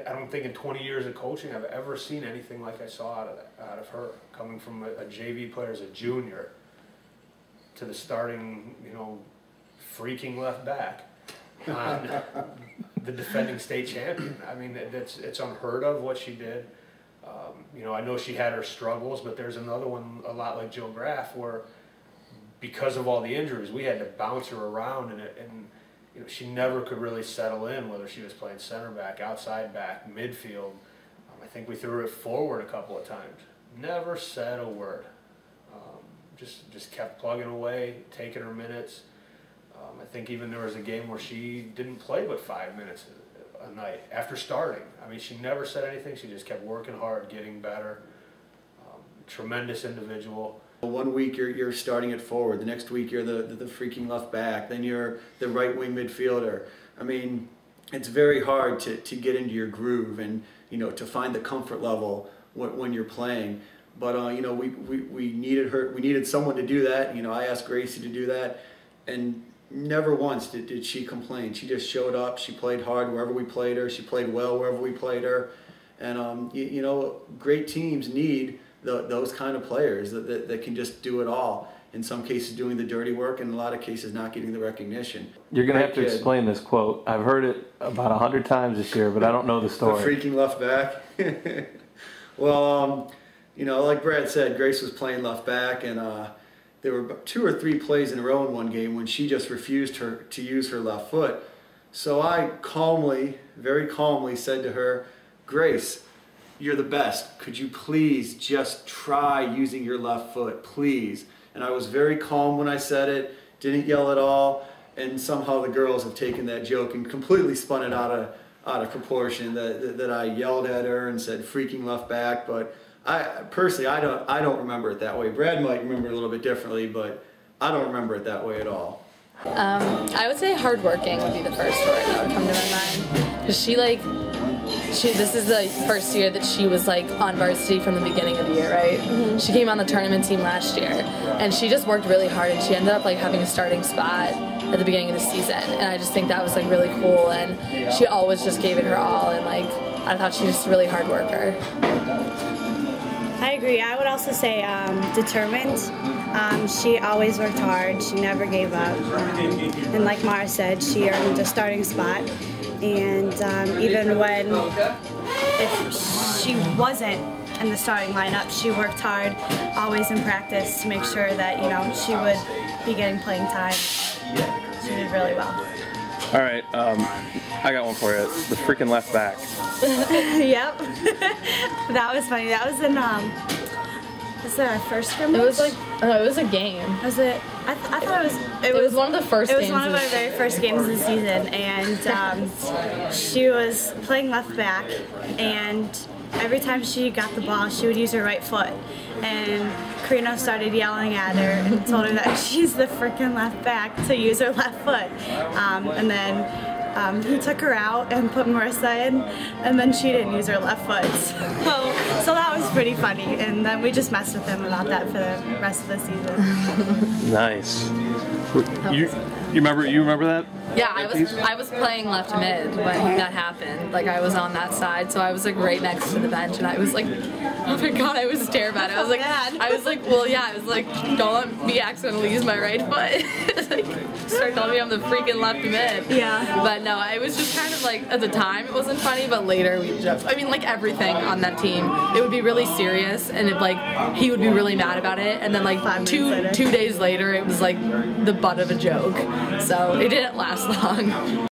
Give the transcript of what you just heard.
I don't think in 20 years of coaching I've ever seen anything like I saw out of her, coming from a JV player as a junior to the starting, freaking left back on the defending state champion. I mean, it's unheard of what she did. I know she had her struggles, but there's another one a lot like Jill Graff where because of all the injuries, we had to bounce her around, and she never could really settle in, whether she was playing center back, outside back, midfield. I think we threw her forward a couple of times. Never said a word. Just kept plugging away, taking her minutes. I think even there was a game where she didn't play but 5 minutes a night after starting. I mean, she never said anything. She just kept working hard, getting better. Tremendous individual. One week you're starting at forward, the next week you're the freaking left back, then you're the right wing midfielder. I mean, it's very hard to get into your groove and to find the comfort level when you're playing. But we needed her. We needed someone to do that. I asked Gracie to do that, and never once did she complain. She just showed up. She played hard wherever we played her. She played well wherever we played her. And great teams need those kind of players that can just do it all. In some cases doing the dirty work, and in a lot of cases not getting the recognition. You're going to have to explain this quote. I've heard it about 100 times this year, but I don't know the story. The freaking left back. Well, like Brad said, Grace was playing left back, and there were 2 or 3 plays in a row in one game when she just refused to use her left foot. So I calmly, very calmly said to her, "Grace, you're the best. Could you please just try using your left foot, please?" And I was very calm when I said it, didn't yell at all, and somehow the girls have taken that joke and completely spun it out of proportion, that I yelled at her and said freaking left back. But I personally, I don't remember it that way. Brad might remember it a little bit differently, but I don't remember it that way at all. I would say hardworking would be the first word that would come to my mind. Because this is the first year that she was on varsity from the beginning of the year, right? Mm-hmm. She came on the tournament team last year, and she just worked really hard, and she ended up having a starting spot at the beginning of the season, and I just think that was really cool, and she always just gave it her all, and I thought she was just a really hard worker. I agree. I would also say determined. She always worked hard. She never gave up. And like Mara said, she earned a starting spot. And even when if she wasn't in the starting lineup, she worked hard, always in practice to make sure that she would be getting playing time. She did really well. All right, I got one for you. The freaking left back. Yep. That was funny. That was in was that our first scrimmage? It was it was a game. Was it? I thought it was one of the first games. It was one of our very first games of the season, and she was playing left back, and every time she got the ball, she would use her right foot. And Carino started yelling at her and told her that she's the freaking left back to use her left foot. And then he took her out and put Marissa in, and then she didn't use her left foot. So that was pretty funny, and then we just messed with him about that for the rest of the season. Nice. You remember that? Yeah, I was playing left mid when that happened. I was on that side, so I was right next to the bench, and I was oh my god, I was terrified. I was well, yeah, I was don't let me accidentally use my right foot. Start telling me I'm the freaking left mid. Yeah. But no, I was just kind of at the time it wasn't funny, but later we just, everything on that team, it would be really serious, and he would be really mad about it, and then two days later it was the butt of a joke. So it didn't last long.